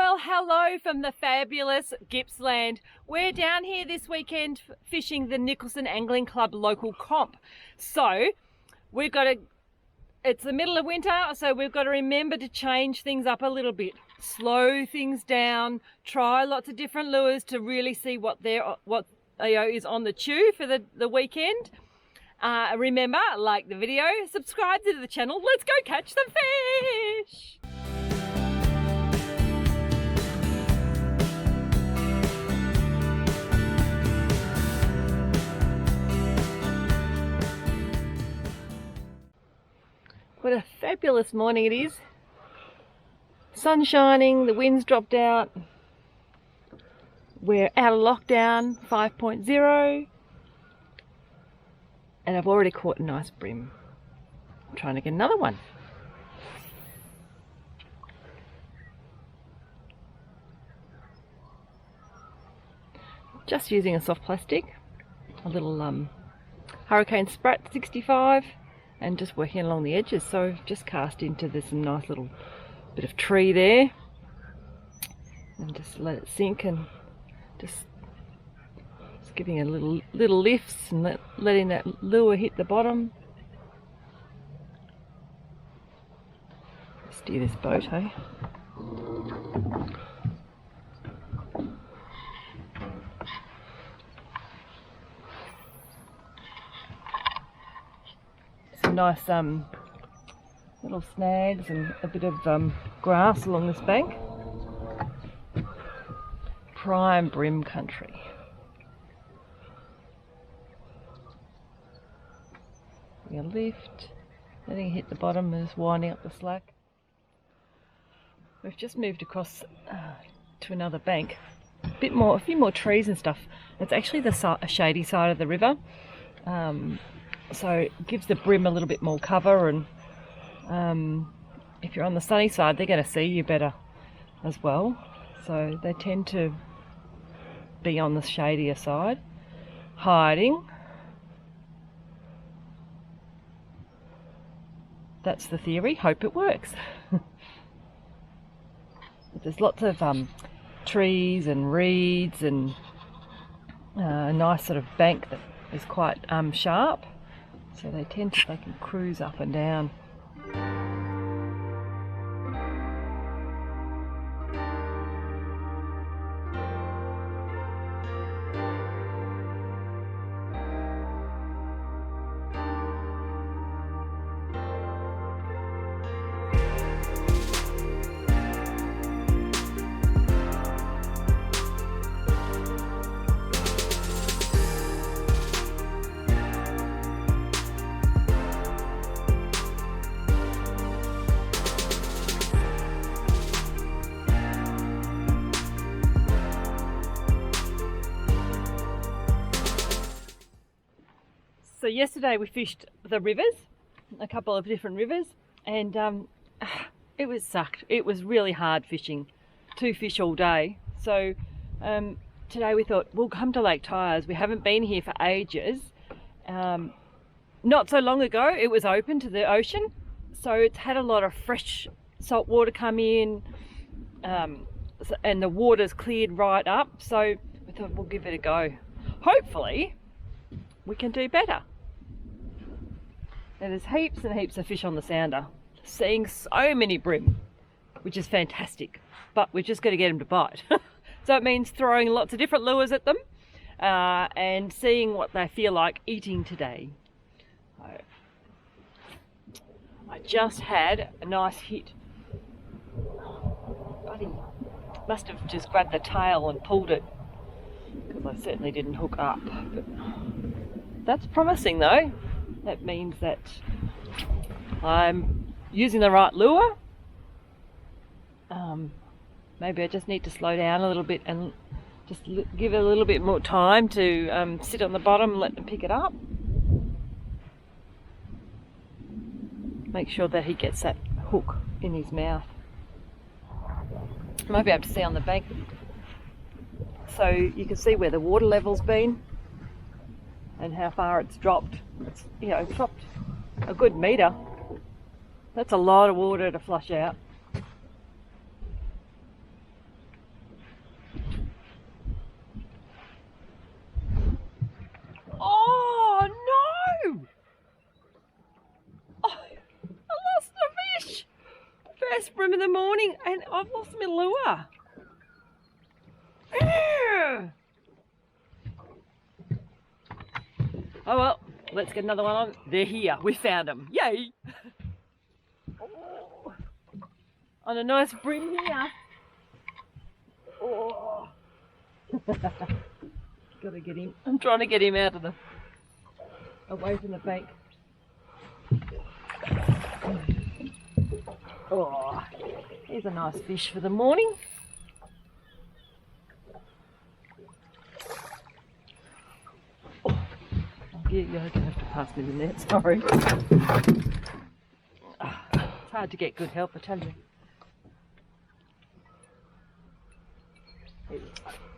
Well, hello from the fabulous Gippsland. We're down here this weekend fishing the Nicholson Angling Club local comp. So we've got it's the middle of winter, so we've got to remember to change things up a little bit. Slow things down, try lots of different lures to really see what is on the chew for the weekend. Remember, like the video, subscribe to the channel. Let's go catch some fish! What a fabulous morning it is. Sun shining, the wind's dropped out. We're out of lockdown 5.0. And I've already caught a nice bream. I'm trying to get another one. Just using a soft plastic, a little Hurricane Sprat 65. And just working along the edges, so just cast into this nice little bit of tree there and just let it sink and just giving it little lifts and letting that lure hit the bottom. Steer this boat, hey? Nice little snags and a bit of grass along this bank. Prime bream country. Giving a lift, letting it hit the bottom and just winding up the slack. We've just moved across to another bank. A few more trees and stuff. It's actually the shady side of the river. So it gives the bream a little bit more cover, and if you're on the sunny side, they're going to see you better as well. So they tend to be on the shadier side, hiding. That's the theory. Hope it works. But there's lots of trees and reeds and a nice sort of bank that is quite sharp. So they can cruise up and down. So yesterday we fished the rivers, a couple of different rivers, and it sucked. It was really hard fishing, 2 fish all day. So today we thought we'll come to Lake Tyers. We haven't been here for ages. Not so long ago it was open to the ocean, so it's had a lot of fresh salt water come in, and the water's cleared right up. So we thought we'll give it a go. Hopefully we can do better. Now there's heaps and heaps of fish on the sounder. Seeing so many bream, which is fantastic, but we've just got to get them to bite. So it means throwing lots of different lures at them and seeing what they feel like eating today. I just had a nice hit. Buddy must have just grabbed the tail and pulled it, because I certainly didn't hook up. But that's promising though. That means that I'm using the right lure. Maybe I just need to slow down a little bit and just give it a little bit more time to sit on the bottom and let them pick it up. Make sure that he gets that hook in his mouth. You might be able to see on the bank, so you can see where the water level's been and how far it's dropped. It's, dropped a good metre. That's a lot of water to flush out. the morning and I've lost my lure. Oh well, let's get another one on. They're here. We found them. Yay! Oh, on a nice brim here. Oh. Gotta get him. I'm trying to get him out of away from the bank. Oh, here's a nice fish for the morning. Oh, you're going to have to pass me the net, sorry. It's hard to get good help, I tell you.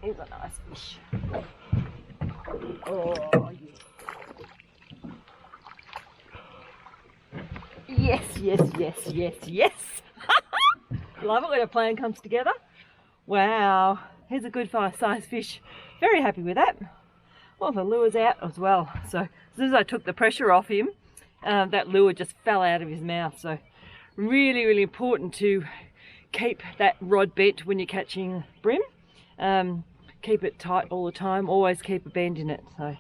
Here's a nice fish. Oh, yes. Yes. Love it when a plan comes together. Wow, here's a good size fish. Very happy with that. Well, the lure's out as well. So as soon as I took the pressure off him, that lure just fell out of his mouth. So really important to keep that rod bent when you're catching brim. Keep it tight all the time. Always keep a bend in it. So,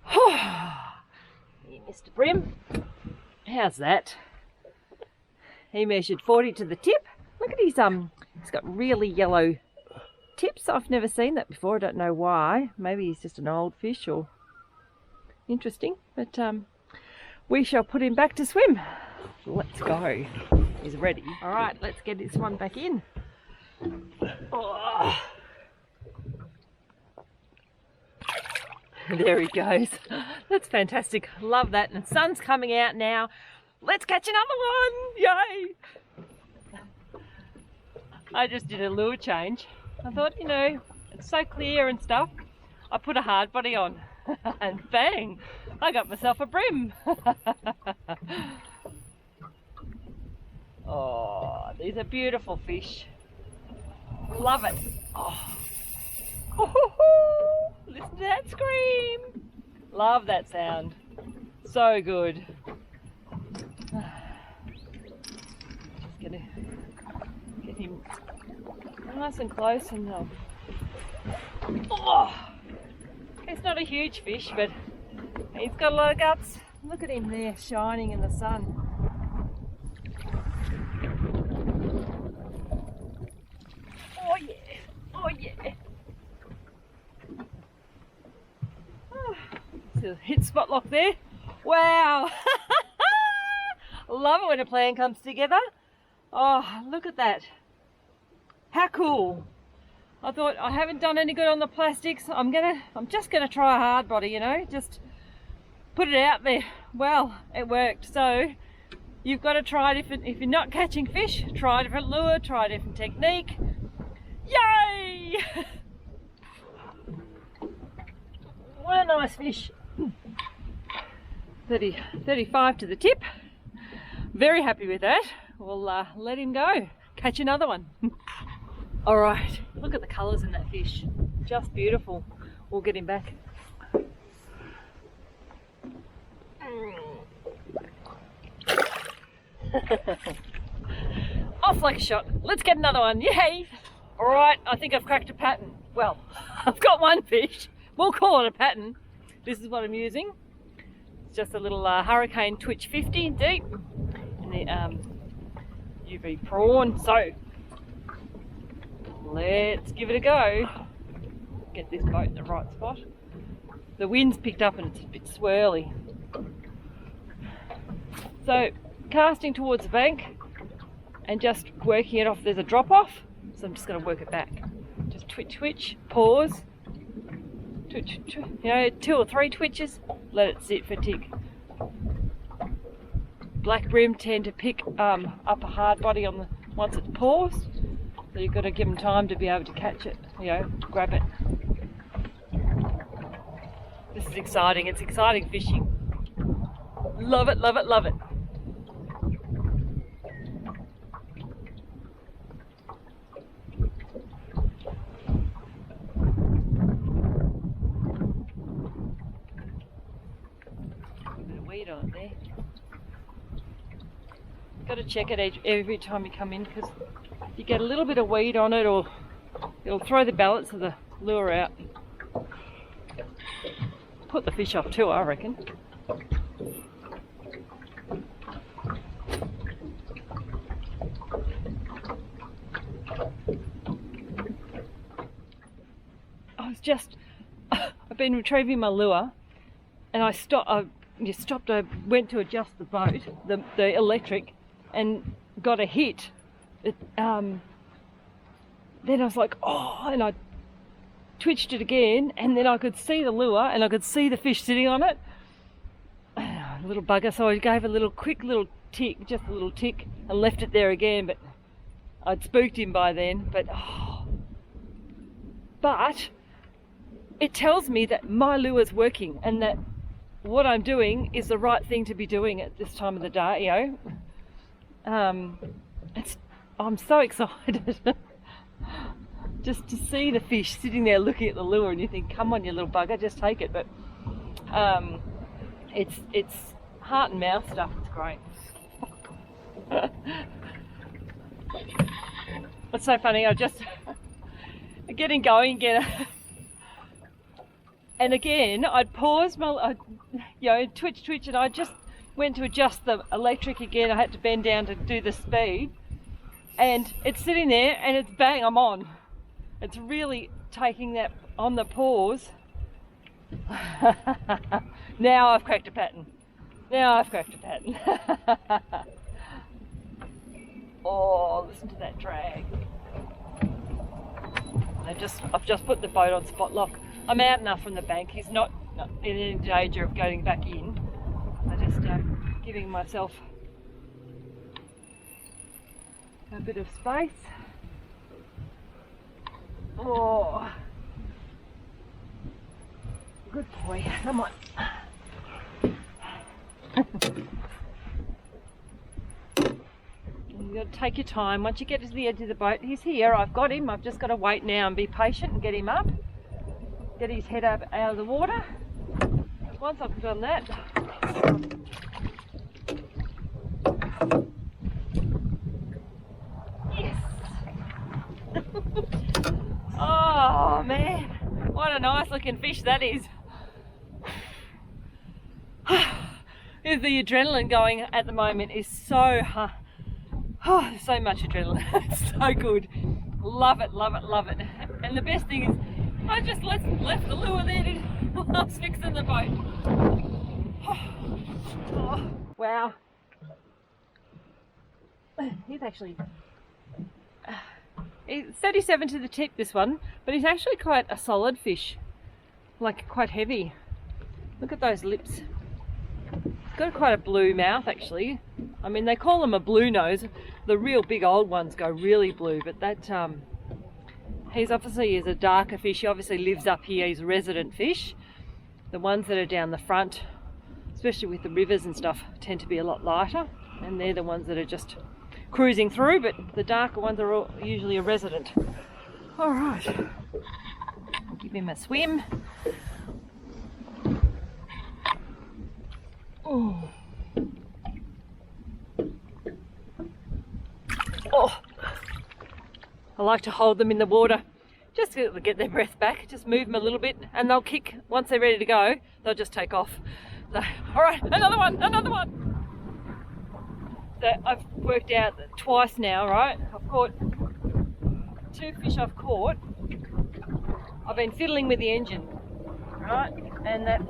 here, Mr. Brim. How's that? He measured 40 to the tip. Look at his he's got really yellow tips. I've never seen that before. I don't know why. Maybe he's just an old fish or interesting. But we shall put him back to swim. Let's go. He's ready. All right, let's get this one back in. Oh. There he goes. That's fantastic. Love that. And the sun's coming out now. Let's catch another one. Yay. I just did a lure change. I thought, you know, it's so clear and stuff. I put a hard body on and bang, I got myself a brim. Oh, these are beautiful fish. Love it. Oh. Listen to that scream. Love that sound. So good. Just gonna get him nice and close and oh, he's not a huge fish, but he's got a lot of guts. Look at him there shining in the sun. Oh yeah, oh yeah. Hit spot lock there. Wow. Love it when a plan comes together. Oh, look at that. How cool. I thought I haven't done any good on the plastics. I'm just gonna try a hard body, you know, just put it out there. Well, it worked. So you've got to try different. If you're not catching fish, try a different lure, try a different technique. Yay! What a nice fish. 35 to the tip. Very happy with that. We'll let him go. Catch another one. All right, look at the colours in that fish. Just beautiful. We'll get him back. Off like a shot. Let's get another one. Yay! All right, I think I've cracked a pattern. Well, I've got one fish. We'll call it a pattern. This is what I'm using. It's just a little Hurricane Twitch 50 deep in the UV prawn. So let's give it a go. Get this boat in the right spot. The wind's picked up and it's a bit swirly. So casting towards the bank and just working it off. There's a drop off, so I'm just going to work it back. Just twitch, pause. Twitch, you know, 2 or 3 twitches, let it sit for a tick. Black brim tend to pick up a hard body on once it's paused, so you've got to give them time to be able to catch it, you know, grab it. This is exciting. It's exciting fishing. Love it, love it, love it. On it there. Got to check it every time you come in, because you get a little bit of weed on it, or it'll throw the balance of the lure out. Put the fish off too, I reckon. I've been retrieving my lure, and I went to adjust the boat, the electric, and got a hit. Then I was like, oh, and I twitched it again, and then I could see the lure, and I could see the fish sitting on it. Little bugger, so I gave a quick little tick, just a little tick, and left it there again, but I'd spooked him by then. But it tells me that my lure's working, and that what I'm doing is the right thing to be doing at this time of the day, you know. I'm so excited just to see the fish sitting there looking at the lure, and you think, come on, you little bugger, just take it. But it's heart and mouth stuff. It's great. It's so funny. I just getting going again. And again, I'd pause, twitch, and I just went to adjust the electric again. I had to bend down to do the speed, and it's sitting there, and it's bang, I'm on. It's really taking that on the pause. Now I've cracked a pattern. Oh, listen to that drag. I've just put the boat on spot lock. I'm out enough from the bank. He's not in any danger of going back in. I'm just giving myself a bit of space. Oh, good boy. Come on. You've got to take your time. Once you get to the edge of the boat, he's here. I've got him. I've just got to wait now and be patient and get him up. Get his head up out of the water. Once I've done that, yes. Oh man, what a nice looking fish that is. The adrenaline going at the moment is so so much adrenaline. It's so good. Love it. And the best thing is, I just left the lure there while I was fixing the boat. Oh, wow. He's actually... He's 37 to the tip, this one, but he's actually quite a solid fish. Like, quite heavy. Look at those lips. He's got quite a blue mouth, actually. I mean, they call them a blue nose. The real big old ones go really blue, but that... He's a darker fish. He obviously lives up here. He's a resident fish. The ones that are down the front, especially with the rivers and stuff, tend to be a lot lighter, and they're the ones that are just cruising through, but the darker ones are usually a resident. All right, give him a swim. Oh. I like to hold them in the water just to get their breath back, just move them a little bit, and they'll kick. Once they're ready to go, they'll just take off. So, all right, another one. So I've worked out that twice now, right? I've caught 2 fish I've caught. I've been fiddling with the engine, right? And that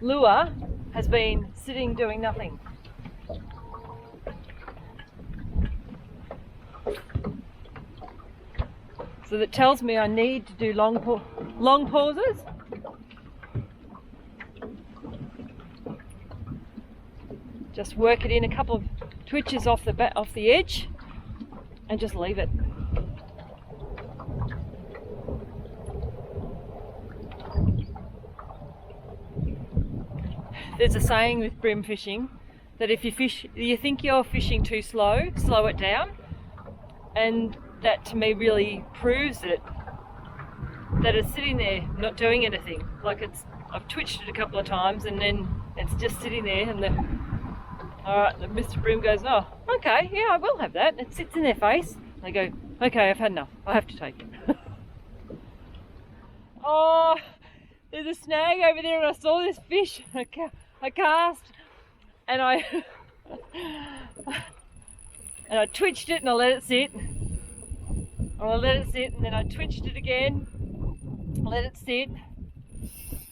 lure has been sitting doing nothing. So that tells me I need to do long pauses. Just work it in, a couple of twitches off the edge, and just leave it. There's a saying with bream fishing that if you think you're fishing too slow, slow it down, and that to me really proves that it's sitting there not doing anything. Like I've twitched it a couple of times, and then it's just sitting there, and Alright, then Mr. Bream goes, oh, okay, yeah, I will have that. It sits in their face. They go, okay, I've had enough. I have to take it. Oh, there's a snag over there and I saw this fish. I cast and I and I twitched it and I let it sit. And I let it sit and then I twitched it again. Let it sit.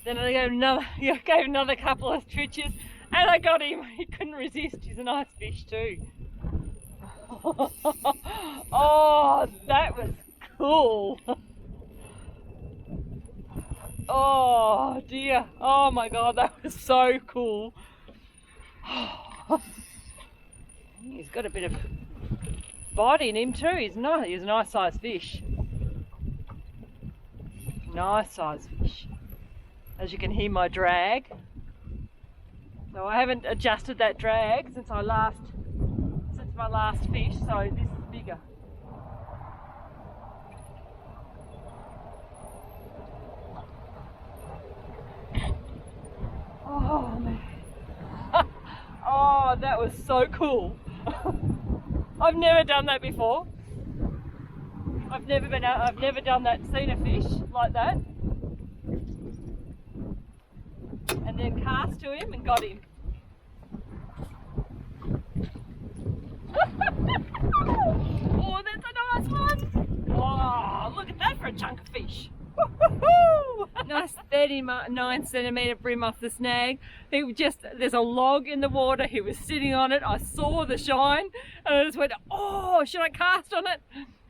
Then I gave another couple of twitches and I got him. He couldn't resist. He's a nice fish too. Oh, that was cool. Oh dear. Oh my god, that was so cool. He's got a bit of bite in him too. He's a nice sized fish. Nice sized fish. As you can hear my drag. So I haven't adjusted that drag since my last fish, so this is bigger. Oh man. Oh, that was so cool. I've never done that before. I've never done that, seen a fish like that. And then cast to him and got him. Oh, that's a nice one. Oh, look at that for a chunk of fish. Nice 39 centimetre brim off the snag. There's a log in the water. He was sitting on it. I saw the shine and I just went, oh, should I cast on it?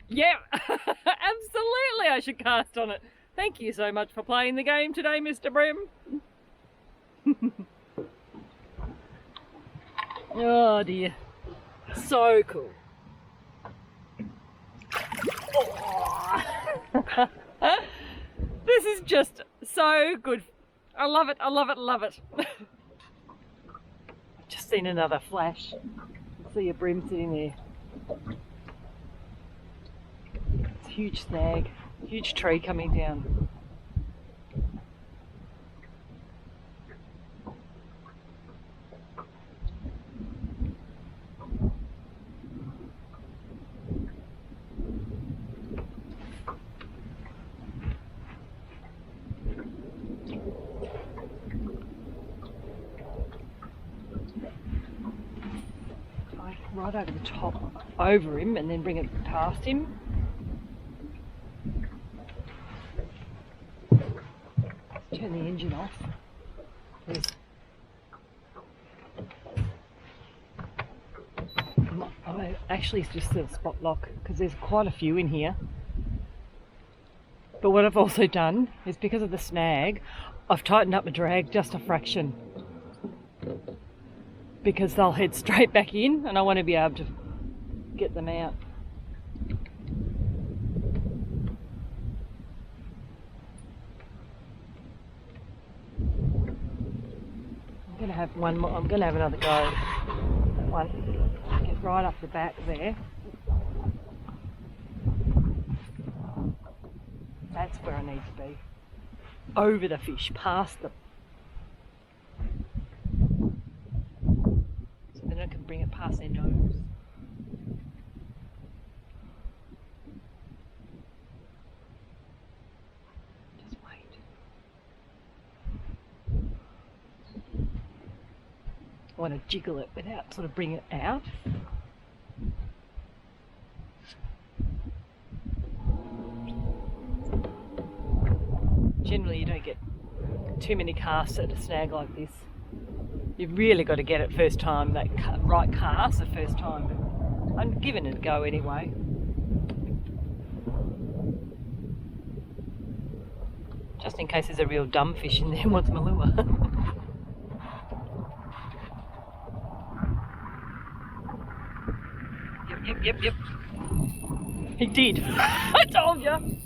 Yeah, absolutely I should cast on it. Thank you so much for playing the game today, Mr. Bream. Oh dear, so cool. Oh. This is just so good. I love it, I love it, I love it. Just seen another flash. See a bream sitting there. It's a huge snag, huge tree coming down. Right over the top, over him, and then bring it past him. Let's turn the engine off. Actually, it's just a spot lock because there's quite a few in here. But what I've also done is, because of the snag, I've tightened up my drag just a fraction, because they'll head straight back in and I want to be able to get them out. I'm going to have one more. I'm going to have another go at that one. Get right up the back there. That's where I need to be. Over the fish, past them. Then I can bring it past their nose. Just wait. I want to jiggle it without sort of bring it out. Generally you don't get too many casts at a snag like this. You've really got to get it first time, that right cast the first time. But I'm giving it a go anyway. Just in case there's a real dumb fish in there and wants my lure. Yep. He did. I told you.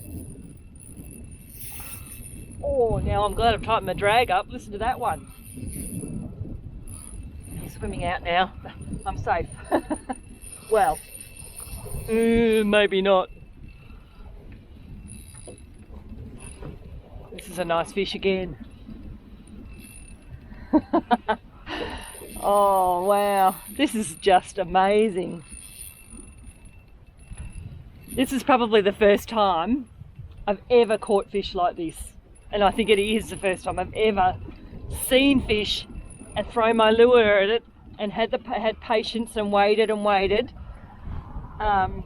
Oh, now I'm glad I've tightened my drag up. Listen to that one. Swimming out now. I'm safe. Well, maybe not. This is a nice fish again. Oh wow, this is just amazing. This is probably the first time I've ever caught fish like this. And I think it is the first time I've ever seen fish and thrown my lure at it and had patience and waited and waited. Wow.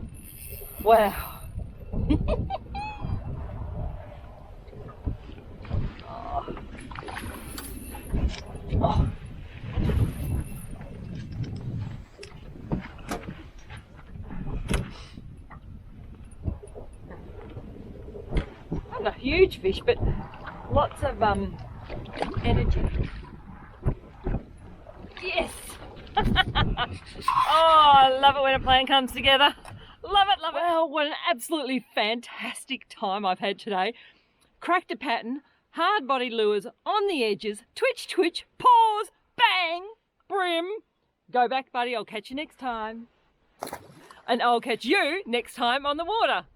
Oh. Not a huge fish, but lots of energy. Yes! Oh, I love it when a plan comes together. Love it, love it. Well, what an absolutely fantastic time I've had today. Cracked a pattern, hard body lures on the edges, twitch, twitch, pause, bang, brim. Go back, buddy, I'll catch you next time. And I'll catch you next time on the water.